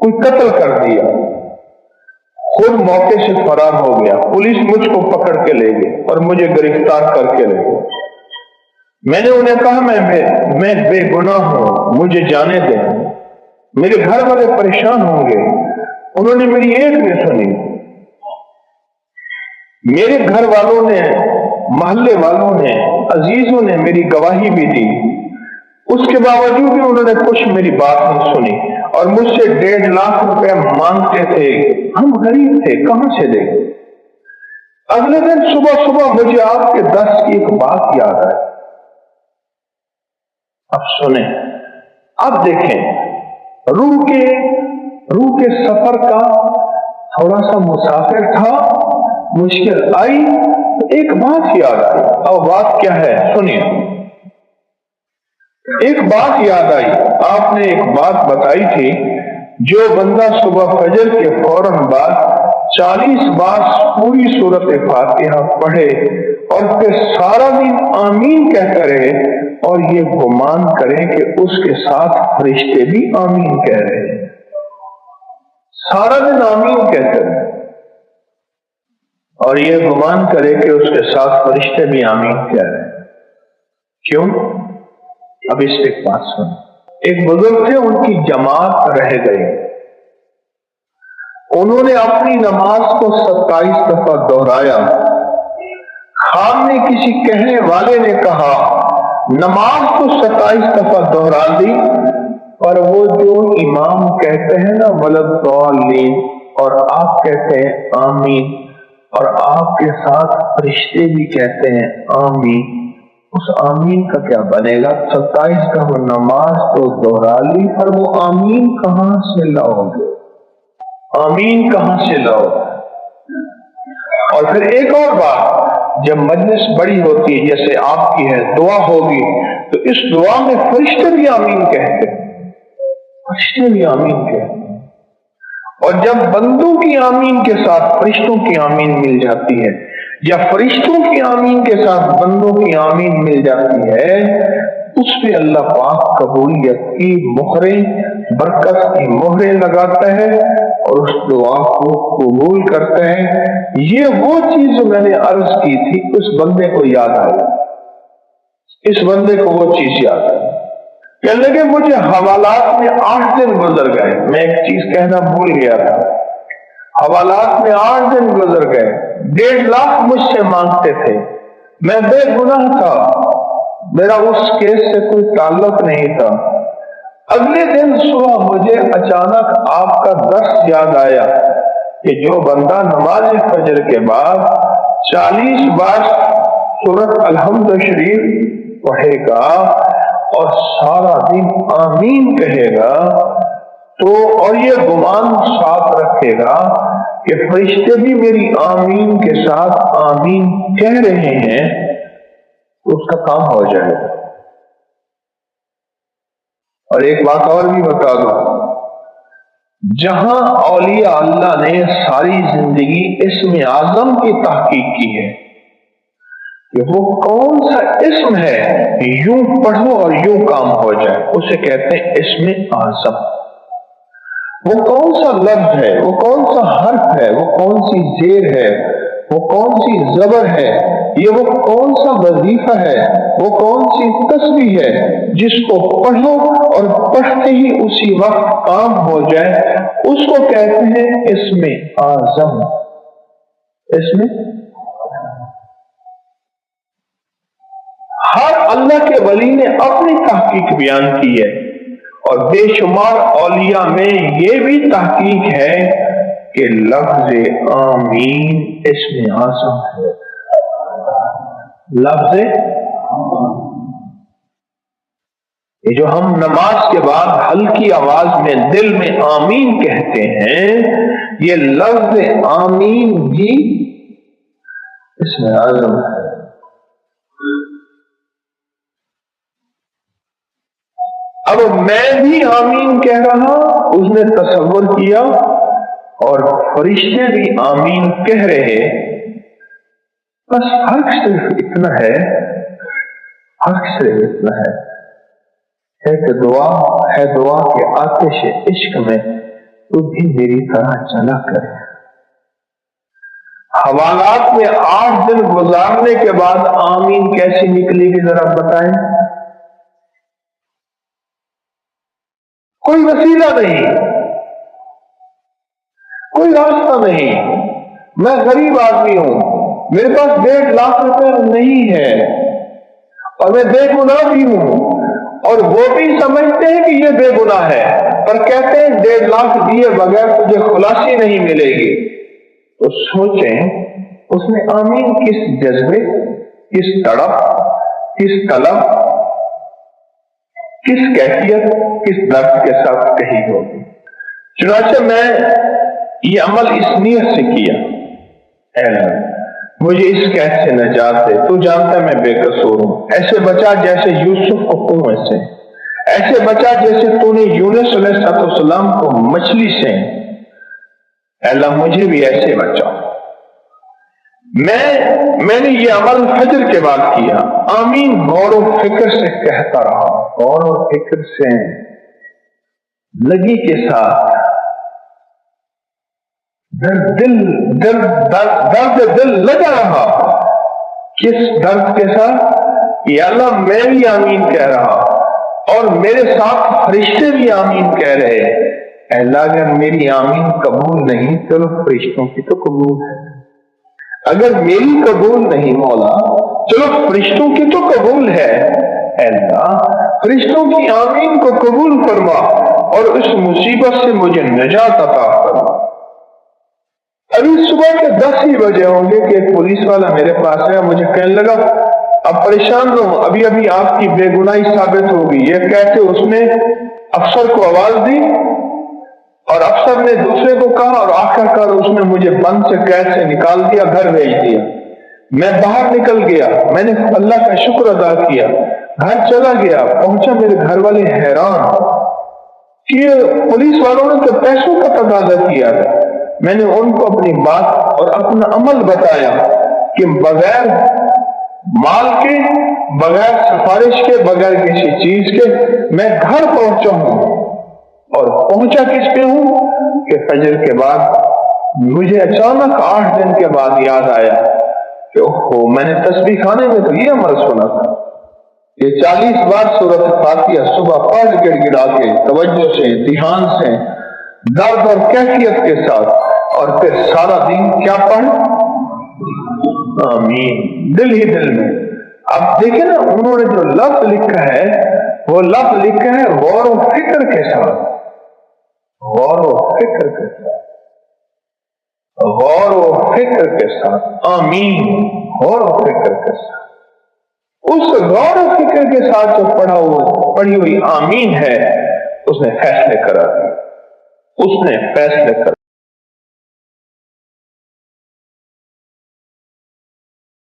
کوئی قتل کر دیا، خود موقع سے فرار ہو گیا، پولیس مجھ کو پکڑ کے لے گئی اور مجھے گرفتار کر کے لے گئی۔ میں نے انہیں کہا میں بے گناہ ہوں، مجھے جانے دیں، میرے گھر والے پریشان ہوں گے۔ انہوں نے میری ایک نہیں سنی، میرے گھر والوں نے، محلے والوں نے، عزیزوں نے میری گواہی بھی دی، اس کے باوجود بھی انہوں نے کچھ میری بات نہیں سنی اور مجھ سے 1.5 لاکھ روپے مانگتے تھے۔ ہم غریب تھے، کہاں سے دیں؟ اگلے دن صبح صبح مجھے آپ کے درس کی ایک بات یاد آئی۔ اب سنیں، اب دیکھیں، روح کے سفر کا تھوڑا سا مسافر تھا، مشکل آئی، ایک بات یاد آئی۔ اب بات کیا ہے سنیے۔ ایک بات یاد آئی، آپ نے ایک بات بتائی تھی، جو بندہ صبح فجر کے فوراً بعد 40 بار پوری سورۃ فاتحہ پڑھے اور پھر سارا دن آمین کہتا رہے اور یہ گمان کرے کہ اس کے ساتھ فرشتے بھی آمین کہہ رہے ہیں، سارا دن آمین کہتے رہے اور یہ گمان کرے کہ اس کے ساتھ فرشتے بھی آمین کہہ رہے ہیں، کیوں؟ اب اس پہ بات سن۔ ایک بزرگ تھے، ان کی جماعت رہ گئی، انہوں نے اپنی نماز کو 27 دفعہ دہرایا۔ خام نے کسی کہنے والے نے کہا نماز تو 27 دفعہ دہرا دی، پر وہ جو امام کہتے ہیں نا ولضالین اور آپ کہتے ہیں آمین اور آپ کے ساتھ فرشتے بھی کہتے ہیں آمین، اس آمین کا کیا بنے گا؟ 27 کا وہ نماز تو دہرا لی، پر وہ آمین کہاں سے لاؤ گے؟ آمین کہاں سے لاؤ؟ اور پھر ایک اور بات، جب مجلس بڑی ہوتی ہے جیسے آپ کی ہے، دعا ہوگی تو اس دعا میں فرشتے بھی آمین کہتے ہیں، فرشتے بھی آمین کہتے ہیں، اور جب بندوں کی آمین کے ساتھ فرشتوں کی آمین مل جاتی ہے یا فرشتوں کی آمین کے ساتھ بندوں کی آمین مل جاتی ہے، اس پہ اللہ پاک قبولیت کی مہریں، برکت کی مہریں لگاتا ہے اور اس دعا کو قبول کرتا ہے۔ یہ وہ چیز جو میں نے عرض کی تھی، اس بندے کو یاد آئی، اس بندے کو وہ چیز یاد آئی، کہنے لگے مجھے حوالات میں 8 دن گزر گئے، میں ایک چیز کہنا بھول گیا تھا، حوالات میں 8 دن گزر گئے، 1.5 لاکھ مجھ سے مانگتے تھے، میں بے گناہ تھا، میرا اس کیس سے کوئی تعلق نہیں تھا۔ اگلے دن صبح مجھے اچانک آپ کا درس یاد آیا کہ جو بندہ نماز فجر کے بعد 40 بار سورۃ الحمد شریف پڑھے گا اور سارا دن آمین کہے گا تو، اور یہ گمان ساتھ رکھے گا کہ فرشتے بھی میری آمین کے ساتھ آمین کہہ رہے ہیں، تو اس کا کام ہو جائے گا۔ اور ایک بات اور بھی بتا دو، جہاں اولیاء اللہ نے ساری زندگی اسم اعظم کی تحقیق کی ہے کہ وہ کون سا اسم ہے یوں پڑھو اور یوں کام ہو جائے، اسے کہتے ہیں اسم اعظم۔ وہ کون سا لفظ ہے، وہ کون سا حرف ہے، وہ کون سی زیر ہے، وہ کون سی زبر ہے، یہ وہ کون سا وظیفہ ہے، وہ کون سی تسبیح ہے جس کو پڑھو اور پڑھتے ہی اسی وقت کام ہو جائے، اس کو کہتے ہیں اسم اعظم۔ اسم ہر اللہ کے ولی نے اپنی تحقیق بیان کی ہے اور بے شمار اولیاء میں یہ بھی تحقیق ہے کہ لفظ آمین اسم اعظم ہے۔ لفظ یہ جو ہم نماز کے بعد ہلکی آواز میں دل میں آمین کہتے ہیں، یہ لفظ آمین بھی اسم اعظم ہے۔ اب میں بھی آمین کہہ رہا، اس نے تصور کیا اور فرشتے بھی آمین کہہ رہے، بس فرق صرف اتنا ہے، کہ دعا ہے، دعا کے آتش عشق میں تو بھی میری طرح چلا کرے۔ حوالات میں 8 دن گزارنے کے بعد آمین کیسی نکلے گی ذرا بتائیں؟ کوئی وسیلہ نہیں، کوئی راستہ نہیں، میں غریب آدمی ہوں، میرے پاس 1.5 لاکھ روپے نہیں ہے، اور میں بے گناہ بھی ہوں، اور وہ بھی سمجھتے ہیں کہ یہ بے گناہ ہے، پر کہتے ہیں 1.5 لاکھ دیے بغیر تجھے خلاصی نہیں ملے گی۔ تو سوچیں اس نے آمین کس جذبے، کس تڑپ، کس طلب، کس کیفیت، کس درد کے ساتھ کہی ہوگی۔ چنانچہ میں یہ عمل اس نیت سے کیا، اے اللہ مجھے اس قید سے نجات دے، تو جانتا ہے میں بے قصور ہوں، ایسے بچا جیسے یوسف کو کنویں سے، ایسے بچا جیسے تو نے یونس علیہ السلام کو مچھلی سے، اے اللہ مجھے بھی ایسے بچا۔ میں نے یہ عمل فجر کے بعد کیا، آمین غور و فکر سے کہتا رہا، غور و فکر سے، لگی کے ساتھ، درد دل لگا رہا۔ کس درد کے ساتھ؟ یا اللہ میں بھی آمین کہہ رہا، اور میرے ساتھ فرشتے بھی آمین کہہ رہے۔ اے اللہ اگر میری آمین قبول نہیں چلو فرشتوں کی تو قبول ہے، اگر میری قبول نہیں مولا چلو فرشتوں کی تو قبول ہے۔ اے اللہ فرشتوں کی آمین کو قبول فرما اور اس مصیبت سے مجھے نجات عطا فرما۔ ابھی صبح کے 10 ہی بجے ہوں گے کہ ایک پولیس والا میرے پاس ہے، مجھے کہنے لگا اب پریشان نہ ہو، ابھی آپ کی بے گناہی ثابت ہوگی۔ یہ کہتے اس نے افسر کو آواز دی اور افسر نے دوسرے کو کہا، اور آخر کار اس نے مجھے بند سے قید سے نکال دیا، گھر بھیج دیا۔ میں باہر نکل گیا، میں نے اللہ کا شکر ادا کیا، گھر چلا گیا، پہنچا میرے گھر والے حیران کہ پولیس والوں نے تو پیسوں کا تقاضا کیا۔ میں نے ان کو اپنی بات اور اپنا عمل بتایا کہ بغیر مال کے، بغیر سفارش کے، بغیر کسی چیز کے میں گھر پہنچا ہوں، اور پہنچا کس پہ ہوں کہ فجر کے بعد مجھے اچانک 8 دن کے بعد یاد آیا کہ اوہ میں نے تسبیح خانے میں تو یہ عمل سنا تھا، یہ 40 بار سورۃ فاتحہ صبح پڑھ گڑ گڑا کے توجہ سے، دھیان سے، درد اور کیفیت کے ساتھ، اور پھر سارا دن کیا پڑھ؟ آمین، دل ہی دل میں۔ اب دیکھیں نا انہوں نے جو لفظ لکھا ہے وہ لفظ لکھا ہے غور و فکر کے ساتھ، غور و فکر کے ساتھ، غور و فکر کے ساتھ، آمین، غور و فکر کے ساتھ۔ اس غور و فکر کے ساتھ جو پڑھی ہوئی آمین ہے اس نے فیصلے کرا دی، اس نے فیصلے کرا